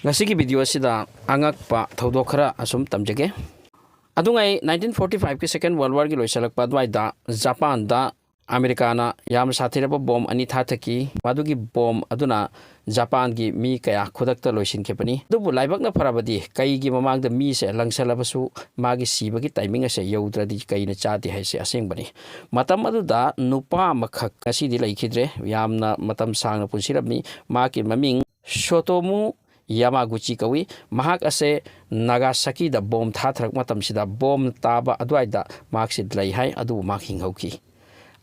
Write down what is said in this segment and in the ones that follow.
ngasi ki video sida angak pa thodok khara asum tamjage adungai 1945 ki second world war ki loisalak pa dwai da Japan da America na yam sathira bom ani tha thaki madugi bom aduna Japan gi mi kaya khodak ta loisin khepani dubu laibak na farabadi kai gi mamang da mi se langsalabasu magi siba gi timing ase yaudradi kai na chati hai se aseng bani matam adu da nupa makhak kasi di laikhidre yamna matam sangna punsirabni maki maming Shotomu Yamaguchi kawi mahak ase Nagasaki da bom thatrak matam sida bom taba adwai da maksid lai hai adu mak hinghauki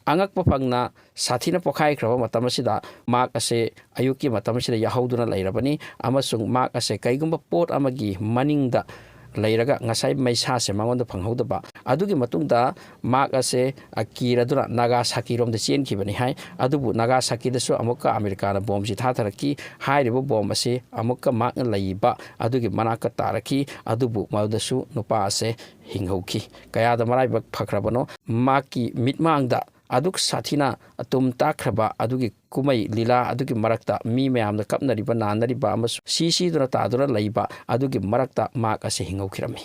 angak papangna sathina pokhai khraba matam sida mak ase ayuki matam sida yahauduna lairabani amasung mak ase kaigumba pot amagi maningda lairaga ngasai maisa se mangonda phanghodaba adugi matungda mak ase akiraduna Nagasaki rom da chen khibani hai adubu Nagasaki da su amukka America na bom si thatharaki hairibo bom ase amukka mak laiba adugi manaka taraki adubu maudasu nupa ase hinghauki kaya da marai bak phakrabano maki mitmangda aduk sathina atum takraba adugi kumai lila adugi marakta mi mayamna kapnariba nanariba amas sisi duna tadura laiba adugi marakta mak ase hingaukirami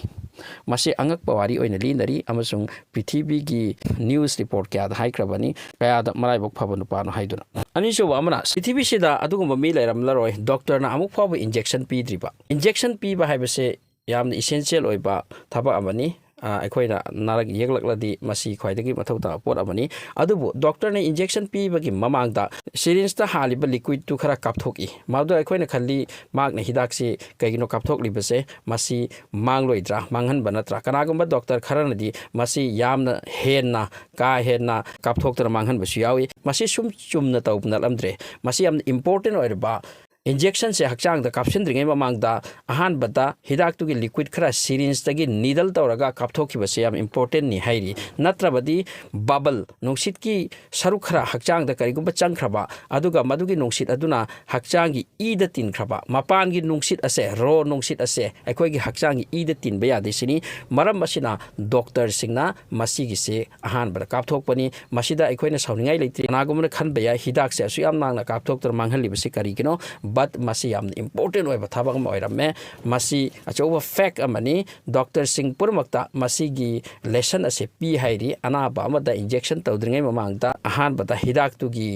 mase angak pawari oina linari amasung prithibi gi news report kya da haikrabani kaya da marai bok phabanu pano haiduna ani so amana prithibi sida adugumba mi lairam laroi doctor na amuk phabu injection pidriba injection piba haibase yamna essential oiba thaba amani aikoina narak yeglakladdi masi khwaidagi mathauta pot amani adubu doctor ne injection pibagi mamangda syringe ta haliba liquid tu khara kapthoki maudo aikoina khalli mak na hidak se kaigino kapthok libase masi mangloidra manghan banatra kanagumba doctor kharanadi masi yamna henna ka henna kapthok tar manghan basu yawi masi sum chumna tawbna lamdre masi yam important oirba injection se hakchang da kapsin dringai mamang da ahan bada hidak tu gi liquid khara syringe tagi needle tawraga kapthoki base yam important ni hairi natrabadi bubble nungsit ki saruk khara hakchang da kari gumba chang khraba aduga madugi nungsit aduna hakchang gi e da tin khraba mapan gi nungsit ase ro nungsit ase akoi gi hakchang gi e da tin baya de sini maram masina doctor singna masi gi se ahan bada kapthok pani masida akoi na sauningai leiti nagumna khan baya hidak se asu yam nang na kapthok tar manghali base kari kino but masi yam important oiba thabak ma oirame masi achoba fact amani doctor sing purmakta masi gi lesson ase pi hairi anaba amada injection tawdringai mamangta ahan bata hidak tu gi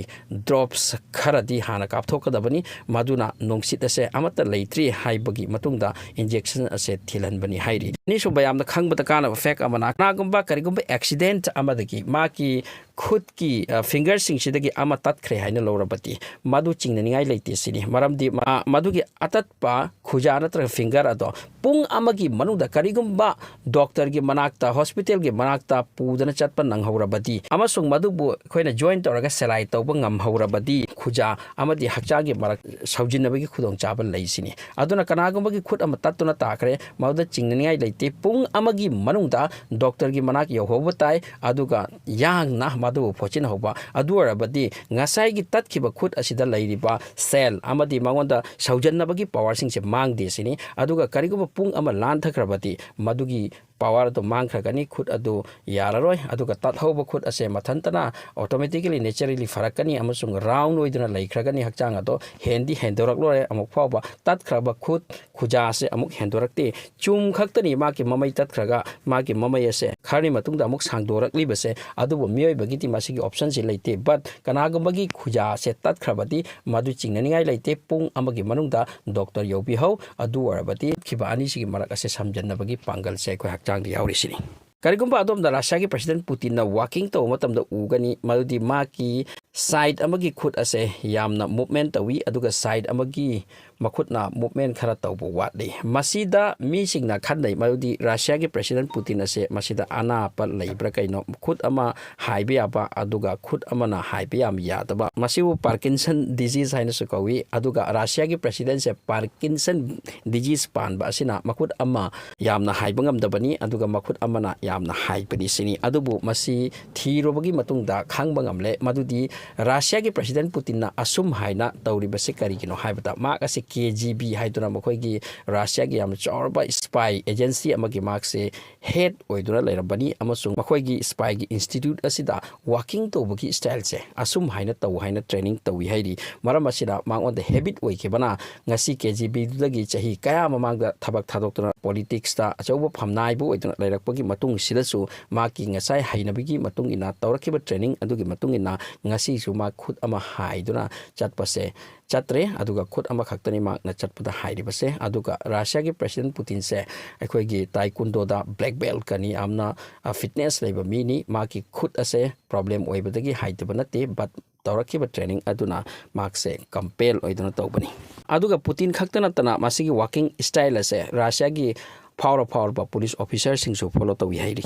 drops kharadi hana kapthokadabani maduna nongsit ase amata leitri haibagi matungda injection ase thilan bani hairi ni so bayam da khangbata kana fact amana nagumba karigumba accident amadagi maki khud ki finger sing sidagi ama tatkhre haina lorabati madu chingnaningai leite sini maramdi madugi atatpa khuja natra finger ado pung amagi manuda karigumba doctor gi manakta hospital gi manakta pudana chatpa nanghaurabadi amasung madubu khoina join toraga selai tawba ngamhaurabadi khuja amadi hakchagi marak saujinabagi khudong chabal leisini aduna kanagumba gi khud ama tatuna takre mauda chingnaningai leite pung amagi manungda doctor gi manak yohobatai aduga yang na madu phochin hoba aduarabadi ngasai gi tatkhiba khud asida leiriba cell amadi mangonda saujannabagi power sing se mangde sini aduga kariguma pung ama lan thakrabati madugi power to mangkhagani khud adu yararoi aduga tathoba khud ase mathantana automatically naturally farakani amasung round oiduna laikhragani hakchang ado hendi hendorak lore amuk phawba tatkraba khud khuja ase amuk hendorakte chum khaktani maki mamai tatkhraga maki mamai ase khari matungda amuk sangdorak libase adubu mioi bagiti masigi option se leite but kanagambagi khuja se tatkrabati madu chingnaningai leite pung amagi manungda doctor yobi hau adu warabati khiba ani sigi marak ase samjannabagi pangal se khoi hakchang di yaurisini karigumba adom da Russia gi president Putin na walking to matam da ugani madudi maki side amagi khut ase yamna movement tawi aduga side amagi makhutna movement khara tawbo watli masida mi singna khandai madudi Russia gi president Putin ase masida ana pa leibra kaino khut ama haibe aba aduga khut amana haibe am yadaba masiu Parkinson disease haina su kawi aduga Russia gi president se Parkinson disease pan ba asina makhut ama yamna haibangam dabani aduga makhut amana ꯌꯥꯝꯅ ꯍꯥꯏꯕꯅꯤ ꯁꯤꯅꯤ ꯑꯗꯨꯕꯨ ꯃꯁꯤ ꯊꯤꯔꯨꯕꯒꯤ ꯃꯇꯨꯡꯗ ꯈꯪꯕ ꯉꯝꯂꯦ ꯃꯗꯨꯗꯤ ꯔꯥꯁꯤꯌꯥꯒꯤ president ꯄꯨꯇꯤꯟꯅ ꯑꯁꯨꯝ ꯍꯥꯏꯅ ꯇꯧꯔꯤꯕꯁꯤ ꯀꯔꯤꯒꯤꯅꯣ ꯍꯥꯏꯕꯗ ꯃꯍꯥꯛ ꯑꯁꯤ KGB ꯍꯥꯏꯗꯨꯅ ꯃꯈꯣꯏꯒꯤ ꯔꯥꯁꯤꯌꯥꯒꯤ ꯌꯥꯝꯅ ꯆꯥꯎꯔꯕ ꯁ꯭ꯄꯥꯏ ꯑꯦꯖꯦꯟꯁꯤ ꯑꯃꯒꯤ ꯃꯍꯥꯛꯁꯦ ꯍꯦꯗ ꯑꯣꯏꯗꯨꯅ ꯂꯩꯔꯝꯕꯅꯤ ꯑꯃꯁꯨꯡ ꯃꯈꯣꯏꯒꯤ ꯁ꯭ꯄꯥꯏꯒꯤ ꯏꯟꯁꯇꯤꯇ꯭ꯌꯨꯠ ꯑꯁꯤꯗ ꯋꯥꯔꯀꯤꯡ ꯇꯧꯕꯒꯤ ꯁ꯭ꯇꯥꯏꯜꯁꯦ ꯑꯁꯨꯝ ꯍꯥꯏꯅ ꯇꯧ ꯍꯥꯏꯅ ꯇ꯭ꯔꯦꯅꯤꯡ ꯇꯧꯏ ꯍꯥꯏꯔꯤ ꯃꯔꯝ ꯑꯁꯤꯅ ꯃꯉꯣꯟꯗ ꯍꯦꯕꯤꯠ ꯑꯣꯏꯈꯤꯕꯅ ꯉꯁꯤ KGBꯗꯨꯗꯒꯤ ꯆꯍꯤ ꯀꯌꯥ ꯃꯃꯥꯡꯗ ꯊꯕꯛ ꯊꯥꯗꯣꯛꯇꯨꯅ ꯄꯣꯂꯤꯇꯤꯛꯁꯇ ꯑꯆꯧꯕ ꯐꯝꯅꯥꯏꯕ ꯑꯣꯏꯗꯨꯅ ꯂꯩꯔꯛꯄꯒꯤ ꯃꯇꯨꯡꯁꯤꯗꯁꯨ ꯃꯍꯥꯛꯀꯤ ꯉꯁꯥꯏ ꯍꯩꯅꯕꯤꯒꯤ ꯃꯇꯨꯡ ꯏꯟꯅ ꯇꯧꯔꯛꯈꯤꯕ ꯇ꯭ꯔꯦꯅꯤꯡ ꯑꯗꯨꯒꯤ ꯃꯇꯨꯡ ꯏꯟꯅ ꯉꯁꯤꯁꯨ ꯃꯍꯥꯛ ꯈꯨꯠ ꯑꯃ ꯍꯥꯏꯗꯨꯅ ꯆꯠꯄꯁꯦ ꯆꯠꯇ꯭ꯔꯦ ꯑꯗꯨꯒ ꯈꯨꯠ ꯑꯃꯈꯛꯇꯅꯤ ꯃꯍꯥꯛꯅ ꯆꯠꯄꯗ ꯍꯥꯏꯔꯤꯕꯁꯦ ꯑꯗꯨꯒ ꯔꯥꯁꯤꯌꯥꯒꯤ ꯄ꯭ꯔꯦꯁꯤꯗꯦꯟ ꯄꯨꯇꯤꯟꯁꯦ ꯑꯩꯈꯣꯏꯒꯤ ꯇꯥꯏꯀꯨꯟꯗꯣꯗ ꯕ꯭ꯂꯦꯛ ꯕꯦꯜꯠꯀꯅꯤ ꯌꯥꯝꯅ ꯐꯤꯠꯅꯦꯁ ꯂꯩꯕ ꯃꯤꯅꯤ ꯃꯥꯒꯤ ꯈꯨꯠ ꯑꯁꯦ ꯄ꯭ꯔꯣꯕ꯭ꯂꯦꯝ ꯑꯣꯏꯕꯗꯒꯤ ꯍꯥꯏꯗꯕ ꯅꯠꯇꯦ ꯕꯠ ꯇꯧꯔꯛꯈꯤꯕ ꯇ꯭ꯔꯦꯅꯤꯡ ꯑꯗꯨꯅ ꯃꯍꯥꯛꯁꯦ ꯀꯝꯄꯦꯜ ꯑꯣꯏꯗꯨꯅ ꯇꯧꯕꯅꯤ ꯑꯗꯨꯒ ꯄꯨꯇꯤꯟ ꯈꯛꯇ ꯅꯠꯇꯅ ꯃꯁꯤꯒꯤ ꯋꯥꯔꯀꯤꯡ ꯁ꯭ꯇꯥꯏꯜ ꯑꯁꯦ ꯔꯥꯁꯤꯌꯥꯒꯤ ꯐꯥꯎꯔꯕ ꯄꯨꯂꯤꯁ ꯑꯣꯐꯤꯁꯔꯁꯤꯡꯁꯨ ꯐꯣꯂꯣ ꯇꯧꯏ ꯍꯥꯏꯔꯤ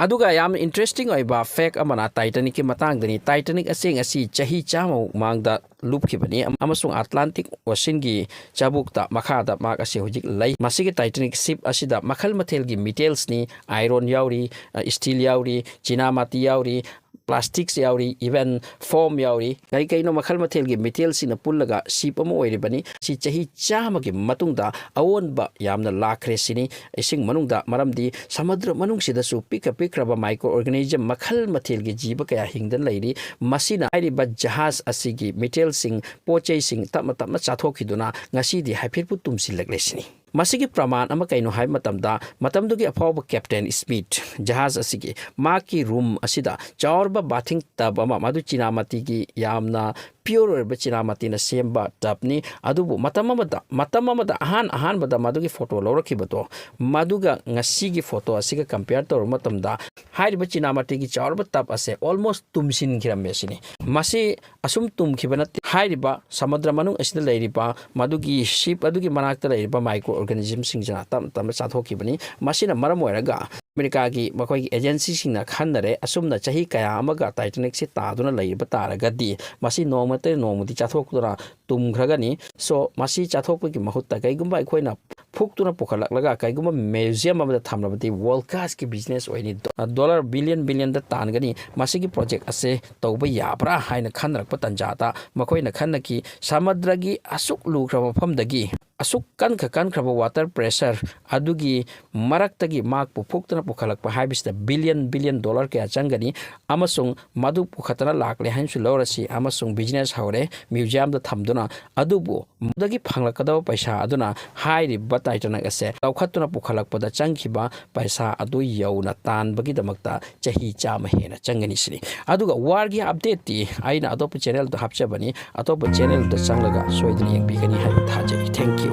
ꯑꯗꯨꯒ ꯌꯥꯝꯅ ꯏꯟꯇꯔꯦꯁꯇꯤꯡ ꯑꯣꯏꯕ ꯐꯦꯛ ꯑꯃꯅ ꯇꯥꯏꯇꯥꯅꯤꯛꯀꯤ ꯃꯇꯥꯡꯗꯅꯤ ꯇꯥꯏꯇꯥꯅꯤꯛ ꯑꯁꯤ ꯉꯁꯤ ꯆꯍꯤ 100 ꯃꯃꯥꯡꯗ ꯂꯨꯞꯈꯤꯕꯅꯤ ꯑꯃꯁꯨꯡ ꯑꯠꯂꯥꯟꯇꯤꯛ ꯑꯣꯁꯤꯟꯒꯤ ꯆꯥꯕꯨꯛꯇ ꯃꯈꯥꯗ ꯃꯍꯥꯛ ꯑꯁꯤ ꯍꯧꯖꯤꯛ ꯂꯩ ꯃꯁꯤꯒꯤ ꯇꯥꯏꯇꯥꯅꯤꯛ ꯁꯤꯞ ꯑꯁꯤꯗ ꯃꯈꯜ ꯃꯊꯦꯜꯒꯤ ꯃꯤꯇꯦꯜꯁꯅꯤ ꯑꯥꯏꯔꯣꯟ ꯌꯥꯎꯔꯤ ꯁ꯭ꯇꯤꯜ ꯌꯥꯎꯔꯤ ꯆꯤꯅꯥꯃꯥꯇꯤ ꯌꯥꯎꯔꯤ ꯄ꯭ꯂꯥꯁꯇꯤꯛꯁ ꯌꯥꯎꯔꯤ ꯏꯚꯟ ꯐꯣꯝ ꯌꯥꯎꯔꯤ ꯀꯩꯅꯣ ꯃꯈꯜ ꯃꯊꯦꯜꯒꯤ ꯃꯤꯇꯦꯜꯁꯤꯡꯅ ꯄꯨꯜꯂꯒ ꯁꯤꯞ ꯑꯃ ꯑꯣꯏꯔꯤꯕꯅꯤ ꯁꯤ ꯆꯍꯤ 100ꯒꯤ ꯃꯇꯨꯡꯗ ꯑꯑꯣꯟꯕ ꯌꯥꯝꯅ ꯂꯥꯛꯈ꯭ꯔꯦ ꯁꯤꯅꯤ ꯏꯁꯤꯡ ꯃꯅꯨꯡꯗ ꯃꯔꯝꯗꯤ ꯁꯃꯨꯗ꯭ꯔ ꯃꯅꯨꯡꯁꯤꯗꯁꯨ ꯄꯤꯛꯈ꯭ꯔꯕ ꯃꯥꯏꯀ꯭ꯔꯣ ꯑꯣꯔꯒꯥꯅꯤꯖꯝ ꯃꯈꯜ ꯃꯊꯦꯜꯒꯤ ꯖꯤꯕ ꯀꯌꯥ ꯍꯤꯡꯗꯅ ꯂꯩꯔꯤ ꯃꯁꯤꯅ ꯍꯥꯏꯔꯤꯕ ꯖꯍꯥꯖ ꯑꯁꯤꯒꯤ ꯃꯤꯇꯦꯜꯁꯤꯡ ꯄꯣꯠ ꯆꯩꯁꯤꯡ ꯇꯞꯅ ꯆꯥꯊꯣꯛꯈꯤꯗꯨꯅ ꯉꯁꯤꯗꯤ ꯍꯥꯏꯐꯦꯠꯄꯨ ꯇꯨꯝꯁꯤꯜꯂꯛꯂꯦ ꯁꯤꯅꯤ ꯃꯁꯤꯒꯤ ꯄ꯭ꯔꯃꯥꯟ ꯑꯃ ꯀꯩꯅꯣ ꯍꯥꯏꯕ ꯃꯇꯝꯗ ꯃꯇꯝꯗꯨꯒꯤ ꯑꯐꯥꯎꯕ ꯀꯦꯞꯇꯦꯟ ꯁ꯭ꯃꯤꯊ ꯖꯍꯥꯖ ꯑꯁꯤꯒꯤ ꯃꯍꯥꯛꯀꯤ ꯔꯨꯝ ꯑꯁꯤꯗ ꯆꯥꯎꯔꯕ ꯕꯥꯊꯤꯡ ꯇꯕ ꯑꯃ ꯃꯗꯨ ꯆꯤꯅꯥꯃꯥꯇꯤꯒꯤ ꯌꯥꯝꯅ ꯄꯤꯌꯣꯔ ꯑꯣꯏꯔꯕ ꯆꯤꯅꯥꯃꯥꯇꯤꯅ ꯁꯦꯝꯕ ꯇꯕꯅꯤ ꯑꯗꯨꯕꯨ ꯃꯇꯝ ꯑꯃꯗ ꯑꯍꯥꯟꯕꯗ ꯃꯗꯨꯒꯤ ꯐꯣꯇꯣ ꯂꯧꯔꯛꯈꯤꯕꯗꯣ ꯃꯗꯨꯒ ꯉꯁꯤꯒꯤ ꯐꯣꯇꯣ ꯑꯁꯤꯒ ꯀꯝꯄꯤꯌꯔ ꯇꯧꯔꯕ ꯃꯇꯝꯗ ꯍꯥꯏꯔꯤꯕ ꯆꯤꯅꯥꯃꯥꯇꯤꯒꯤ ꯆꯥꯎꯔꯕ ꯇꯕ ꯑꯁꯦ ꯑꯣꯜꯃꯣꯁ ꯇꯨꯝꯁꯤꯟꯈꯤꯔꯝꯃꯦ ꯁꯤꯅꯤ ꯃꯁꯤ ꯑꯁꯨꯝ ꯇꯨꯝꯈꯤꯕ ꯅꯠꯇꯦ ꯍꯥꯏꯔꯤꯕ ꯁꯃꯨꯗ꯭ꯔ ꯃꯅꯨꯡ ꯑꯁꯤꯗ ꯂꯩꯔꯤꯕ ꯃꯗꯨꯒꯤ ꯁꯤꯞ ꯑꯗꯨꯒꯤ ꯃꯅꯥꯛꯇ ꯂꯩꯔꯤꯕ ꯃꯥꯏꯀ꯭ꯔꯣ ꯑꯣꯔꯒꯥꯅꯤꯖꯝꯁꯤꯡꯁꯤꯅ ꯇꯞꯅ ꯆꯥꯊꯣꯛꯈꯤꯕꯅꯤ ꯃꯁꯤꯅ ꯃꯔꯝ ꯑꯣꯏꯔꯒ ꯑꯃꯦꯔꯤꯀꯥꯒꯤ ꯃꯈꯣꯏꯒꯤ ꯑꯦꯖꯦꯟꯁꯤꯁꯤꯡꯅ ꯈꯟꯅꯔꯦ ꯑꯁꯨꯝꯅ ꯆꯍꯤ ꯀꯌꯥ ꯑꯃꯒ ꯇꯥꯏꯇꯥꯅꯤꯛꯁꯤ ꯇꯥꯗꯨꯅ ꯂꯩꯕ ꯇꯥꯔꯒꯗꯤ ꯃꯁꯤ ꯅꯣꯡꯃꯗꯤ ꯆꯥꯊꯣꯛꯇꯨꯅ ꯇꯨꯝꯈ꯭ꯔꯒꯅꯤ ꯁꯣ ꯃꯁꯤ ꯆꯥꯊꯣꯛꯄꯒꯤ ꯃꯍꯨꯠꯇ ꯀꯩꯒꯨꯝꯕ ꯑꯩꯈꯣꯏꯅ ꯐꯨꯛꯇꯨꯅ ꯄꯨꯈꯠꯂꯛꯂꯒ ꯀꯩꯒꯨꯝꯕ ꯃ꯭ꯌꯨꯖꯤꯌꯝ ꯑꯃꯗ ꯊꯝꯂꯕꯗꯤ ꯋꯥꯔꯜ ꯀ꯭ꯂꯥꯁꯀꯤ ꯕꯤꯖꯤꯅꯦꯁ ꯑꯣꯏꯅꯤ ꯗꯣꯂꯔ ꯕꯤꯂꯤꯌꯟꯗ ꯇꯥꯟꯒꯅꯤ ꯃꯁꯤꯒꯤ ꯄ꯭ꯔꯣꯖꯦꯛ ꯑꯁꯦ ꯇꯧꯕ ꯌꯥꯕ꯭ꯔꯥ ꯍꯥꯏꯅ ꯈꯟꯅꯔꯛꯄ ꯇꯥꯟꯖꯥꯗ ꯃꯈꯣꯏꯅ ꯈꯟꯅꯈꯤ ꯁꯃꯨꯗ꯭ꯔꯒꯤ ꯑꯁꯨꯛ ꯂꯨꯈ꯭ꯔꯕ ꯃꯐꯝꯗꯒꯤ ꯑꯁꯨꯛ ꯀꯟꯈ꯭ꯔꯕ ꯋꯥꯇꯔ ꯄ꯭ꯔꯦꯁꯔ ꯑꯗꯨꯒꯤ ꯃꯔꯛꯇꯒꯤ ꯃꯍꯥꯛꯄꯨ ꯐꯨꯛꯇꯨꯅ ꯄꯨꯈꯠꯂꯛꯄ ꯍꯥꯏꯕꯁꯤꯗ ꯕꯤꯂꯤꯌꯟ ꯗꯣꯂꯔ ꯀꯌꯥ ꯆꯪꯒꯅꯤ ꯑꯃꯁꯨꯡ ꯃꯗꯨ ꯄꯨꯈꯠꯇꯅ ꯂꯥꯛꯂꯦ ꯍꯥꯏꯅꯁꯨ ꯂꯧꯔꯁꯤ ꯑꯃꯁꯨꯡ ꯕꯤꯖꯤꯅꯦꯁ ꯍꯧꯔꯦ ꯃ꯭ꯌꯨꯖꯤꯌꯝꯗ ꯊꯝꯗꯨꯅ ꯑꯗꯨꯕꯨ ꯃꯗꯨꯗꯒꯤ ꯐꯪꯂꯛꯀꯗꯕ ꯄꯩꯁꯥ ꯑꯗꯨꯅ ꯍꯥꯏꯔꯤꯕ ꯇꯥꯏꯇꯥꯅꯤꯛ ꯑꯁꯦ ꯂꯧꯈꯠꯇꯨꯅ ꯄꯨꯈꯠꯂꯛꯄꯗ ꯆꯪꯈꯤꯕ ꯄꯩꯁꯥ ꯑꯗꯨ ꯌꯧꯅ ꯇꯥꯟꯕꯒꯤꯗꯃꯛꯇ ꯆꯍꯤ 100 ꯍꯦꯟꯅ ꯆꯪꯒꯅꯤ ꯁꯤꯅꯤ ꯑꯗꯨꯒ ꯋꯥꯔꯒꯤ ꯑꯞꯗꯦꯠꯇꯤ ꯑꯩꯅ ꯑꯇꯣꯞꯄ ꯆꯦꯅꯦꯜꯗ ꯍꯥꯞꯆꯕꯅꯤ ꯑꯇꯣꯞꯄ ꯆꯦꯅꯦꯜꯗ ꯆꯪꯂꯒ ꯁꯣꯏꯗꯅ ꯌꯦꯡꯕꯤꯒꯅꯤ ꯍꯥꯏꯕ ꯊꯥꯖꯩ ꯊꯦꯡꯛ ꯌꯨ